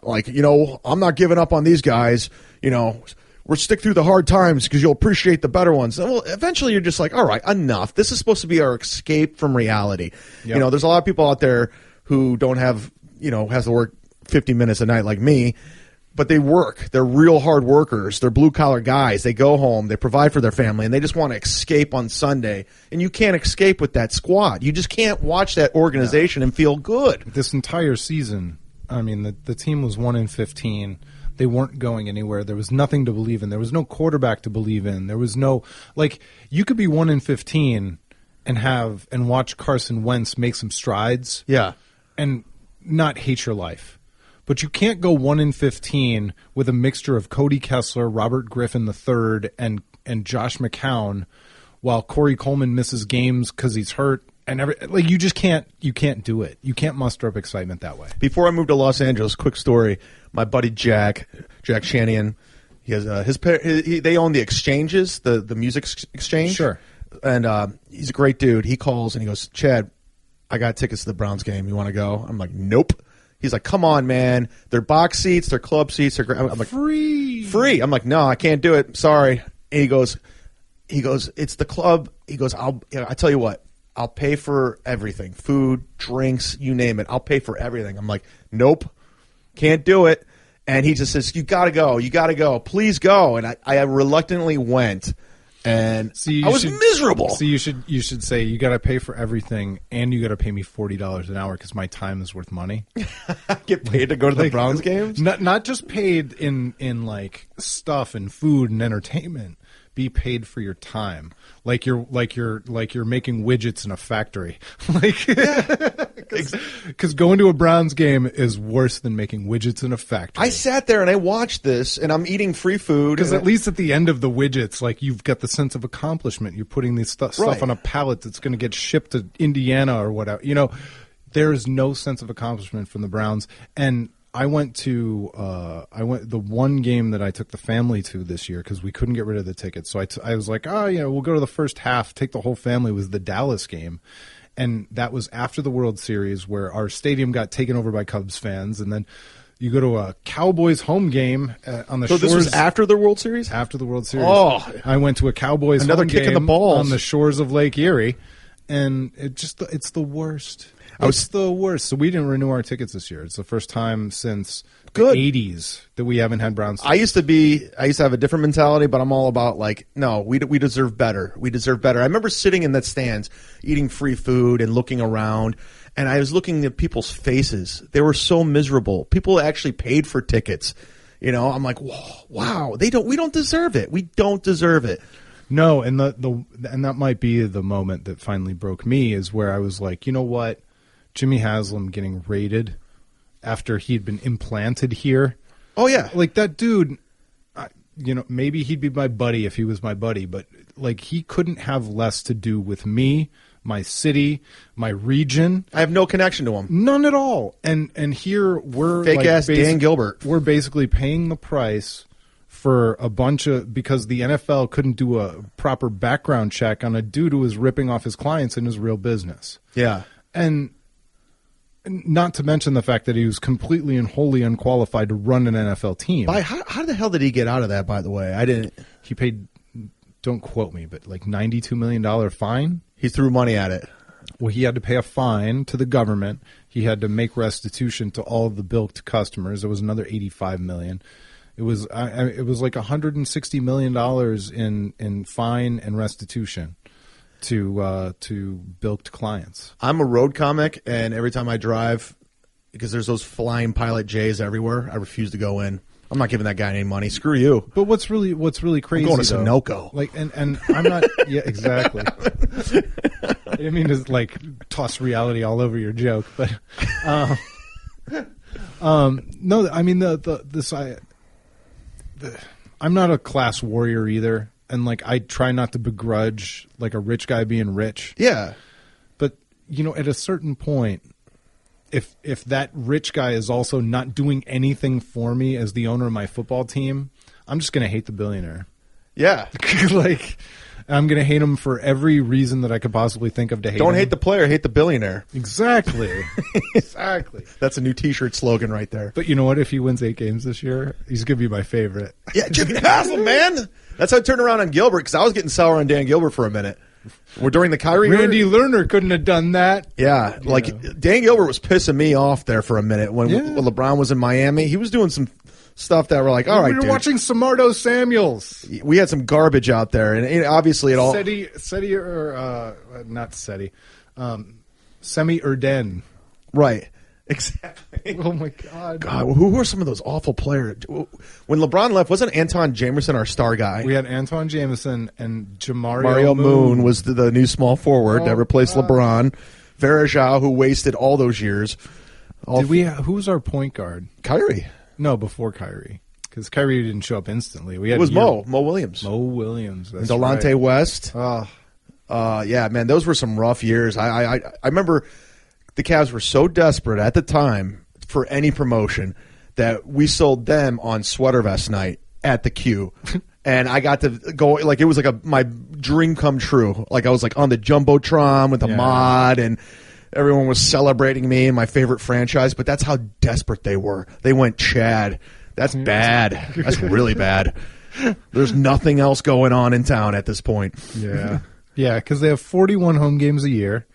like, I'm not giving up on these guys. We'll stick through the hard times because you'll appreciate the better ones. Well, eventually you're just like, all right, enough. This is supposed to be our escape from reality. Yep. There's a lot of people out there who don't have, has to work 50 minutes a night like me, but they work. They're real hard workers. They're blue collar guys. They go home, they provide for their family, and they just want to escape on Sunday. And you can't escape with that squad. You just can't watch that organization and feel good. This entire season, I mean, the team was 1-15. They weren't going anywhere. There was nothing to believe in. There was no quarterback to believe in. There was no, you could be 1-15 and watch Carson Wentz make some strides. Yeah. And not hate your life. But you can't go 1-15 with a mixture of Cody Kessler, Robert Griffin III, and Josh McCown, while Corey Coleman misses games because he's hurt. And you just can't. You can't do it. You can't muster up excitement that way. Before I moved to Los Angeles, quick story. My buddy Jack Shanahan, he has they own the exchanges, the music exchange. Sure. And he's a great dude. He calls and he goes, Chad, I got tickets to the Browns game. You want to go? I'm like, nope. He's like, come on, man. They're box seats. They're club seats. I'm like, free. I'm like, no, I can't do it. Sorry. And he goes, it's the club. He goes, I tell you what, I'll pay for everything. Food, drinks, you name it. I'll pay for everything. I'm like, nope, can't do it. And he just says, you got to go. You got to go. Please go. And I reluctantly went. And I was miserable. So you should say you got to pay for everything, and you got to pay me $40 an hour because my time is worth money. Get paid to go to the Browns games? Not just paid in stuff and food and entertainment. Be paid for your time, like you're making widgets in a factory, because going to a Browns game is worse than making widgets in a factory. I sat there and I watched this, and I'm eating free food. Because at least at the end of the widgets, you've got the sense of accomplishment. You're putting this stuff on a pallet that's going to get shipped to Indiana or whatever. There is no sense of accomplishment from the Browns. And I went the one game that I took the family to this year because we couldn't get rid of the tickets. So I was like, we'll go to the first half, take the whole family. It was the Dallas game. And that was after the World Series where our stadium got taken over by Cubs fans. And then you go to a Cowboys home game on the shores. So this was after the World Series? After the World Series. Oh. I went to a Cowboys another home kick game in the balls on the shores of Lake Erie. And it's the worst. It's the worst. So we didn't renew our tickets this year. It's the first time since the 80s that we haven't had Browns tickets. I used to have a different mentality, but I'm all about no, we deserve better. We deserve better. I remember sitting in the stands, eating free food and looking around, and I was looking at people's faces. They were so miserable. People actually paid for tickets. I'm like, wow, we don't deserve it. We don't deserve it. No, and and that might be the moment that finally broke me is where I was like, you know what? Jimmy Haslam getting raided after he'd been implanted here. Oh, yeah. That dude, maybe he'd be my buddy if he was my buddy, but he couldn't have less to do with me, my city, my region. I have no connection to him. None at all. And here we're fake-ass Dan Gilbert. We're basically paying the price for a bunch of, because the NFL couldn't do a proper background check on a dude who was ripping off his clients in his real business. Yeah. And not to mention the fact that he was completely and wholly unqualified to run an NFL team. How the hell did he get out of that, by the way? I didn't. He paid, don't quote me, but $92 million fine? He threw money at it. Well, he had to pay a fine to the government. He had to make restitution to all of the bilked customers. There was another $85 million. It was like $160 million in fine and restitution to bilked clients. I'm a road comic, and every time I drive, because there's those flying pilot J's everywhere, I refuse to go in. I'm not giving that guy any money. Screw you. But what's really crazy? I'm going to Sunoco. And I'm not. Yeah, exactly. I didn't mean to toss reality all over your joke, but no. I mean I'm not a class warrior either. And I try not to begrudge a rich guy being rich. Yeah. But at a certain point, if that rich guy is also not doing anything for me as the owner of my football team, I'm just going to hate the billionaire. Yeah. I'm going to hate him for every reason that I could possibly think of to hate him. Don't hate the player, hate the billionaire. Exactly. Exactly. That's a new T-shirt slogan right there. But you know what? If he wins 8 games this year, he's going to be my favorite. Yeah, Jimmy Haslam, man. That's how I turned around on Gilbert, because I was getting sour on Dan Gilbert for a minute. We're during the Kyrie. Randy Lerner couldn't have done that. Yeah, like Dan Gilbert was pissing me off there for a minute when LeBron was in Miami. He was doing some stuff that were like, all right, we were watching Samardo Samuels. We had some garbage out there, and obviously it all. Seti or not Seti, Semi Erden. Right. Exactly. Oh my God. Who were some of those awful players? When LeBron left, wasn't Anton Jamerson our star guy? We had Anton Jameson and Mario Moon was the new small forward that replaced LeBron. Verajao, who wasted all those years. Who was our point guard? Kyrie. No, before Kyrie, because Kyrie didn't show up instantly. It was Mo Williams. Mo Williams. That's Delonte right. West. Yeah, man, those were some rough years. I remember the Cavs were so desperate at the time for any promotion that we sold them on sweater vest night at the Q. And I got to go, like, it was like my dream come true. Like, I was like on the Jumbotron with the mod, and everyone was celebrating me and my favorite franchise. But that's how desperate they were. They went Chad. That's bad. That's really bad. There's nothing else going on in town at this point. Yeah. Yeah, because they have 41 home games a year.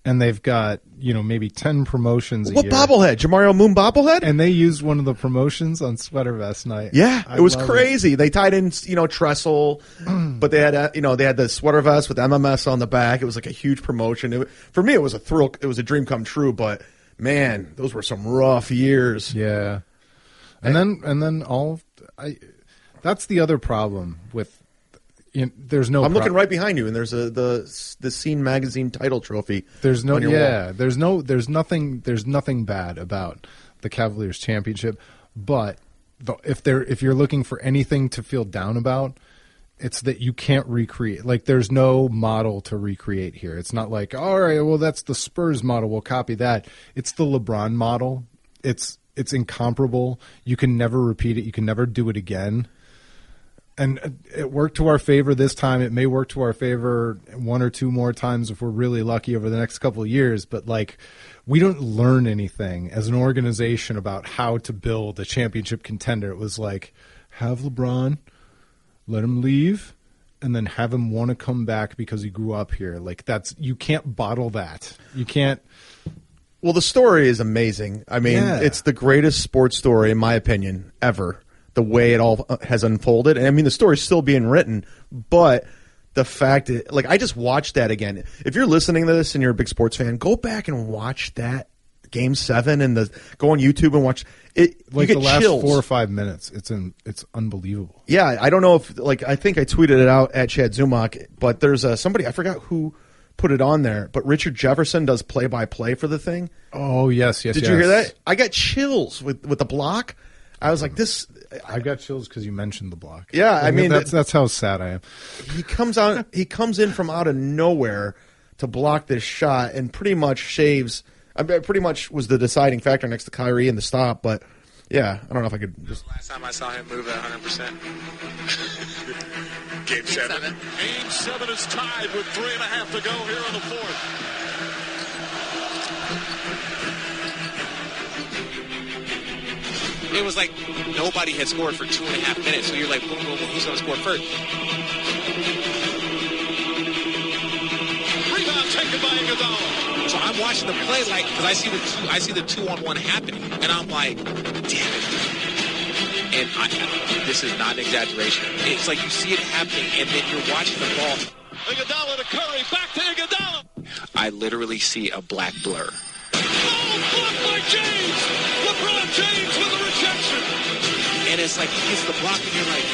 And they've got, maybe 10 promotions a year. What bobblehead? Jamario Moon bobblehead? And they used one of the promotions on Sweater Vest Night. Yeah, it was crazy. They tied in, Trestle, but they had, they had the Sweater Vest with MMS on the back. It was like a huge promotion. For me, it was a thrill. It was a dream come true. But man, those were some rough years. Yeah, and then that's the other problem with. There's no. I'm looking right behind you, and there's the Scene magazine title trophy. There's no. On your wall. There's nothing bad about the Cavaliers championship, but if you're looking for anything to feel down about, it's that you can't recreate. Like, there's no model to recreate here. It's not like, all right, well, that's the Spurs model, we'll copy that. It's the LeBron model. It's incomparable. You can never repeat it. You can never do it again. And it worked to our favor this time. It may work to our favor 1 or 2 more times if we're really lucky over the next couple of years. But, we don't learn anything as an organization about how to build a championship contender. It was like, have LeBron, let him leave, and then have him want to come back because he grew up here. You can't bottle that. You can't. Well, the story is amazing. I mean, It's the greatest sports story, in my opinion, ever. The way it all has unfolded. And I mean, the story's still being written, but the fact that, I just watched that again. If you're listening to this and you're a big sports fan, go back and watch that Game 7 and go on YouTube and watch it. You get the last chills. 4 or 5 minutes, it's unbelievable. Yeah, I don't know if, I think I tweeted it out at Chad Zumock, but there's somebody, I forgot who put it on there, but Richard Jefferson does play-by-play for the thing. Oh, yes. Did you hear that? I got chills with the block. I was like, this. I got chills because you mentioned the block. Yeah, I mean that's how sad I am. He comes in from out of nowhere to block this shot and pretty much shaves. I mean, pretty much was the deciding factor next to Kyrie in the stop. But yeah, I don't know if I could just. Last time I saw him move at 100%. Game 7. Game 7 is tied with 3.5 to go here in the fourth. It was like nobody had scored for 2.5 minutes, so you're like, boom, boom, boom, who's going to score first? Rebound taken by Iguodala. So I'm watching the play because I see the 2-on-1 happening, and I'm like, damn it. And this is not an exaggeration. It's like you see it happening, and then you're watching the ball. Iguodala to Curry, back to Iguodala. I literally see a black blur. Oh, blocked by James. LeBron James with a rejection. And it's like he hits the block, and you're like,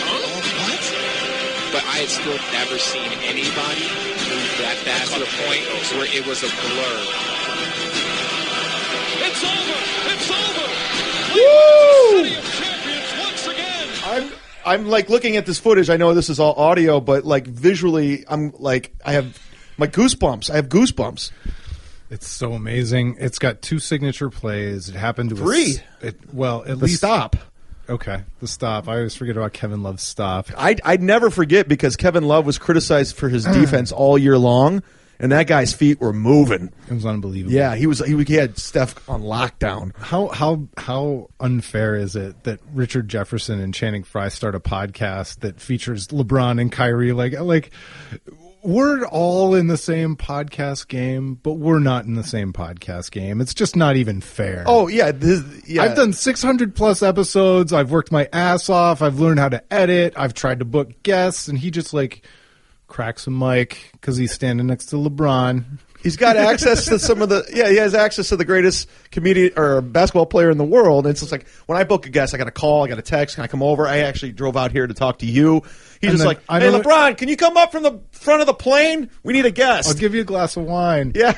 oh, what? But I had still never seen anybody move that fast to the point where it was a blur. It's over. It's over. Woo! City of Champions once again. I'm looking at this footage. I know this is all audio, but visually, I have my goosebumps. I have goosebumps. It's so amazing. It's got 2 signature plays. It happened to 3. At the least stop. Okay, the stop. I always forget about Kevin Love's stop. I'd never forget because Kevin Love was criticized for his defense all year long, and that guy's feet were moving. It was unbelievable. Yeah, he had Steph on lockdown. How unfair is it that Richard Jefferson and Channing Frye start a podcast that features LeBron and Kyrie? Like we're all in the same podcast game, but we're not in the same podcast game. It's just not even fair. Oh yeah, I've done 600 plus episodes. I've worked my ass off. I've learned how to edit. I've tried to book guests, and he just cracks a mic because he's standing next to LeBron. He's got access to he has access to the greatest comedian or basketball player in the world. And it's just like, when I book a guest, I got a call, I got a text, can I come over? I actually drove out here to talk to you. He's just like, hey, LeBron, can you come up from the front of the plane? We need a guest. I'll give you a glass of wine. Yeah.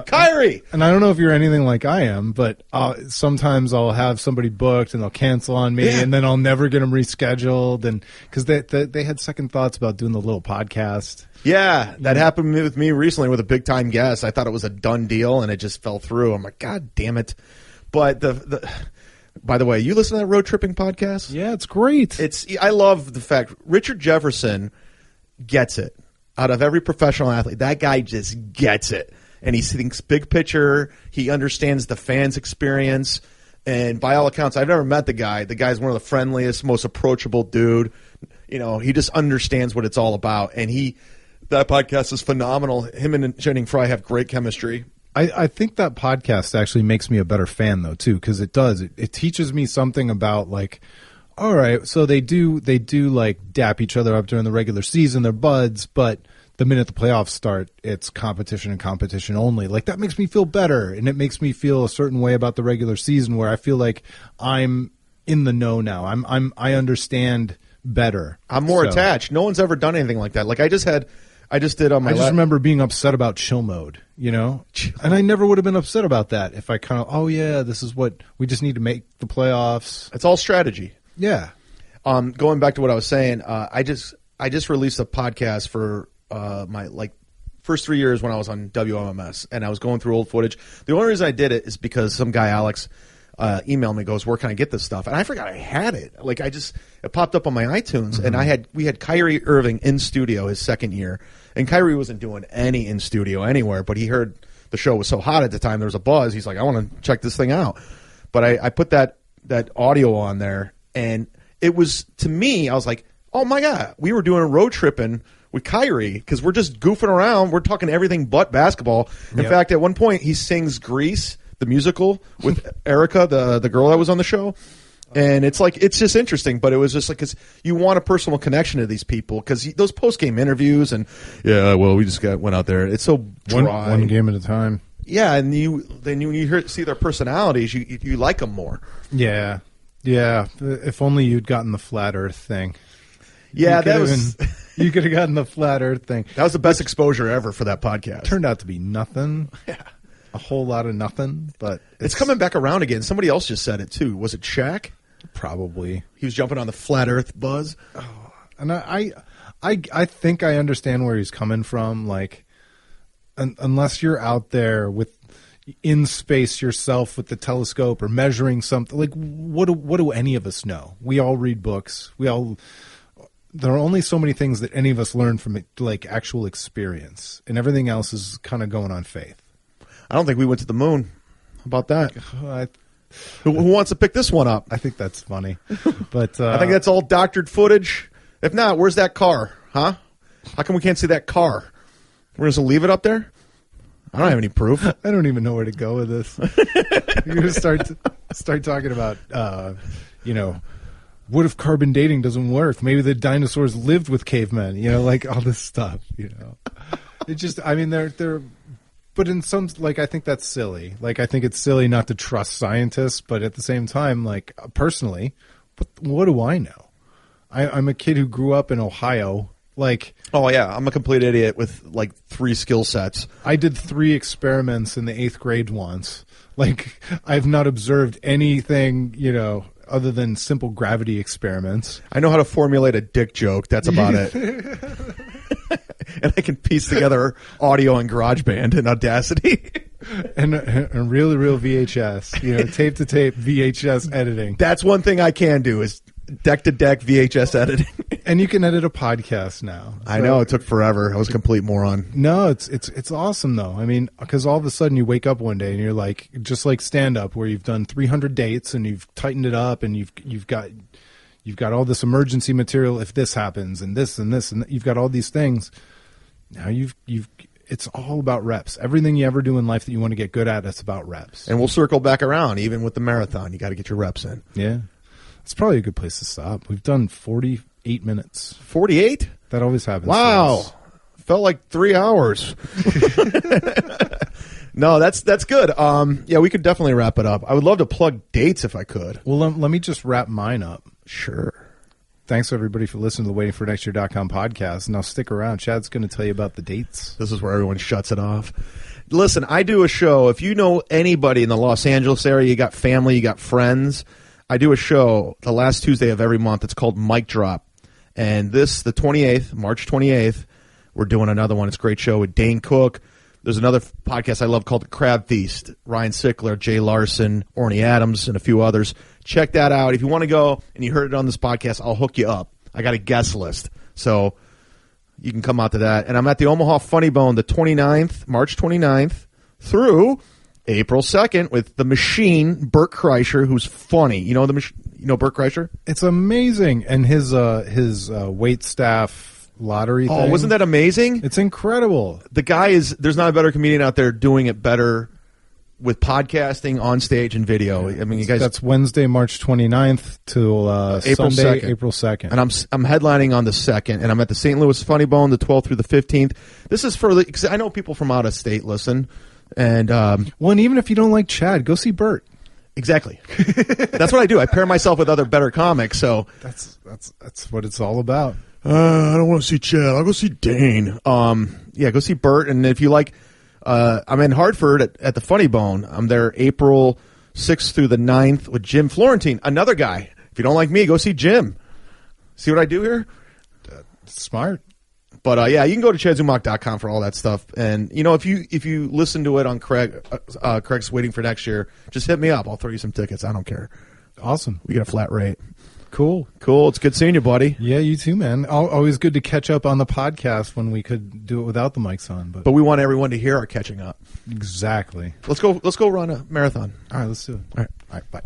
Kyrie. And I don't know if you're anything like I am, but sometimes I'll have somebody booked and they'll cancel on me, and then I'll never get them rescheduled. And because they had second thoughts about doing the little podcast. Yeah, that happened with me recently with a big time guest. I thought it was a done deal, and it just fell through. I'm like, God damn it! But by the way, you listen to that road tripping podcast? Yeah, it's great. I love the fact Richard Jefferson gets it. Out of every professional athlete, that guy just gets it, and he thinks big picture. He understands the fans' experience, and by all accounts, I've never met the guy. The guy's one of the friendliest, most approachable dude. You know, he just understands what it's all about, and that podcast is phenomenal. Him and Channing Frye have great chemistry. I think that podcast actually makes me a better fan, though, too, because it does. It teaches me something about, like, all right, so they do like dap each other up during the regular season. They're buds, but the minute the playoffs start, it's competition and competition only. Like, that makes me feel better, and it makes me feel a certain way about the regular season where I feel like I'm in the know now. I understand better. I'm more attached. No one's ever done anything like that. Like, I just did on my. I just remember being upset about chill mode, you know, and I never would have been upset about that if I kind of, this is what we just need to make the playoffs. It's all strategy. Yeah. Going back to what I was saying, I just released a podcast for my first 3 years when I was on WMMS, and I was going through old footage. The only reason I did it is because some guy, Alex, emailed me, goes, where can I get this stuff? And I forgot I had it. Like, it popped up on my iTunes, and we had Kyrie Irving in studio his second year, and Kyrie wasn't doing any in studio anywhere, but he heard the show was so hot at the time, there was a buzz. He's like, I want to check this thing out. But I put that audio on there, and it was, to me, I was like, oh my God, we were doing a road tripping with Kyrie because we're just goofing around. We're talking everything but basketball. In fact, at one point, he sings Grease, the musical, with Erica, the girl that was on the show. And it's just interesting, but it was just like, because you want a personal connection to these people, because those post-game interviews and, we just went out there. It's so dry. One game at a time. Yeah, and then you see their personalities, you like them more. Yeah. Yeah. If only you'd gotten the flat earth thing. Yeah, you could have gotten the flat earth thing. That was the best exposure ever for that podcast. Turned out to be nothing. Yeah. A whole lot of nothing, but it's coming back around again. Somebody else just said it too. Was it Shaq? Probably. He was jumping on the flat Earth buzz. Oh, and I think I understand where he's coming from. Like, unless you're out there in space yourself with the telescope or measuring something, like what do any of us know? We all read books. There are only so many things that any of us learn from like actual experience, and everything else is kind of going on faith. I don't think we went to the moon. How about that? Who wants to pick this one up? I think that's funny. But I think that's all doctored footage. If not, where's that car? Huh? How come we can't see that car? We're just going to leave it up there? I don't have any proof. I don't even know where to go with this. You're going to start talking about, what if carbon dating doesn't work? Maybe the dinosaurs lived with cavemen, like all this stuff, It just, I mean, they're but in some, like, I think that's silly. Like, I think it's silly not to trust scientists, but at the same time, like, personally, what do I know? I'm a kid who grew up in Ohio. Like, oh yeah, I'm a complete idiot with like 3 skill sets. I did 3 experiments in the 8th grade once. Like, I've not observed anything, other than simple gravity experiments. I know how to formulate a dick joke. That's about it. And I can piece together audio in GarageBand and Audacity. and really real VHS, tape to tape VHS editing. That's one thing I can do is deck to deck VHS editing. And you can edit a podcast now. I know it took forever. I was a complete moron. No, it's awesome though. I mean, because all of a sudden you wake up one day and you're like, just like stand up, where you've done 300 dates and you've tightened it up and you've got all this emergency material if this happens and this and this and you've got all these things. Now it's all about reps. Everything you ever do in life that you want to get good at, it's about reps. And we'll circle back around. Even with the marathon, you got to get your reps in. Yeah, it's probably a good place to stop. We've done 48 minutes. 48? That always happens. Wow, felt like 3 hours. No, that's good. Yeah, we could definitely wrap it up. I would love to plug dates if I could. Well, let me just wrap mine up. Sure. Thanks, everybody, for listening to the WaitingForNextYear.com podcast. Now, stick around. Chad's going to tell you about the dates. This is where everyone shuts it off. Listen, I do a show. If you know anybody in the Los Angeles area, you got family, you got friends, I do a show the last Tuesday of every month. It's called Mic Drop. And the 28th, March 28th, we're doing another one. It's a great show with Dane Cook. There's another podcast I love called The Crab Feast. Ryan Sickler, Jay Larson, Orny Adams, and a few others. Check that out. If you want to go and you heard it on this podcast, I'll hook you up. I got a guest list. So you can come out to that. And I'm at the Omaha Funny Bone the 29th, March 29th, through April 2nd with the Machine, Bert Kreischer, who's funny. You know Bert Kreischer? It's amazing. And his wait staff lottery thing. Oh, wasn't that amazing? It's incredible. The guy there's not a better comedian out there doing it better with podcasting, on stage, and video. I mean, you guys. That's Wednesday, March 29th till April Sunday, 2nd. April 2nd. And I'm headlining on the 2nd, and I'm at the St. Louis Funny Bone the 12th through the 15th. This is because I know people from out of state listen. And well, and even if you don't like Chad, go see Bert. Exactly. That's what I do. I pair myself with other better comics. So that's what it's all about. I don't want to see Chad. I'll go see Dane. Yeah, go see Bert. And if you like, I'm in Hartford at the Funny Bone. I'm there April 6th through the 9th with Jim Florentine, another guy. If you don't like me, go see Jim. See what I do here? Smart. But yeah, you can go to ChadZumock.com for all that stuff. And if you listen to it on Craig's Waiting for Next Year, just hit me up. I'll throw you some tickets. I don't care. Awesome. We get a flat rate. Cool. It's good seeing you, buddy. Yeah, you too, man. Always good to catch up on the podcast when we could do it without the mics on. But we want everyone to hear our catching up. Exactly. Let's go run a marathon. All right, let's do it. All right, bye.